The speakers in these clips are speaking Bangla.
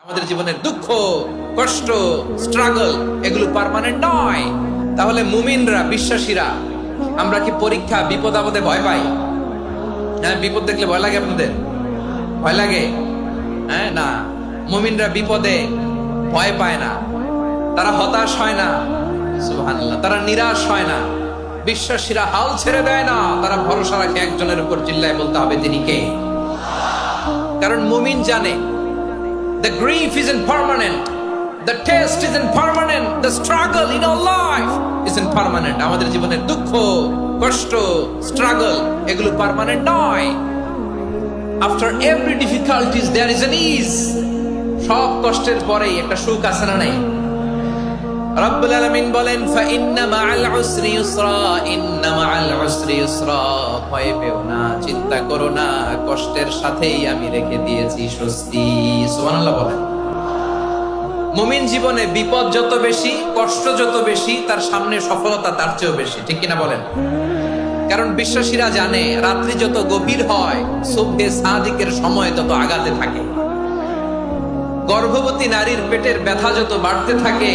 আমাদের জীবনের দুঃখ, কষ্ট, স্ট্রাগল এগুলো পার্মানেন্ট নয়। তাহলে মুমিনরা, বিশ্বাসীরা, আমরা কি পরীক্ষা, বিপদ আপদে ভয় পাই? হ্যাঁ, বিপদ দেখলে ভয় লাগে? আপনাদের ভয় লাগে? হ্যাঁ, না, মুমিনরা বিপদে ভয় পায় না, তারা হতাশ হয় না, সুবহানাল্লাহ, তারা নিরাশ হয় না। বিশ্বাসীরা হাল ছেড়ে দেয় না, তারা ভরসা রাখে একজনের উপর, চিল্লায় বলতে হবে তিনি কে। কারণ মুমিন জানে the grief isn't permanent, the test isn't permanent, the struggle in our life isn't permanent. আমাদের জীবনের দুঃখ, কষ্ট, স্ট্রাগল এগুলো পার্মানেন্ট নয়। After every difficulties there is an ease. সব কষ্টের পরেই একটা সুখ আছে না নাই? রব্বুল আলামিন বলেন ফাইন্না মাআল উসরি ইউসরা, ইন্না মাআল উসরি ইউসরা। ভয় পেও না, চিন্তা করো না, কষ্টের সাথেই আমি রেখে দিয়েছি স্বস্তি। সুবহানাল্লাহ বলেন। মুমিন জীবনে বিপদ যত বেশি, কষ্ট যত বেশি, তার সামনে সফলতা তার চেয়েও বেশি, ঠিক কিনা বলেন? কারণ বিশ্বাসীরা জানে রাত্রি যত গভীর হয়, সুবহে সাদিকের সময় তত আগাতে থাকে। গর্ভবতী নারীর পেটের ব্যথা যত বাড়তে থাকে,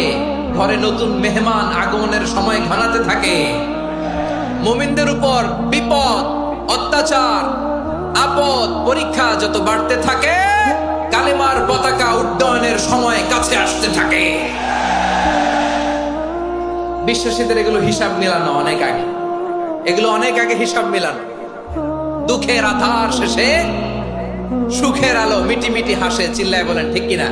ঘরে নতুন মেহমান আগমনের সময় ঘনাতে থাকে। মুমিনদের উপর বিপদ, অত্যাচার, আপদ, পরীক্ষা যত বাড়তে থাকে, কালেমার পতাকা উড্ডয়নের সময় কাছে আসতে থাকে। বিশ্বাসীদের এগুলো হিসাব মিলানো অনেক আগে, এগুলো অনেক আগে হিসাব মিলানো। দুঃখের আধার শেষে সুখের আলো মিটি মিটি হাসে, চিল্লায় বলেন ঠিক কিনা?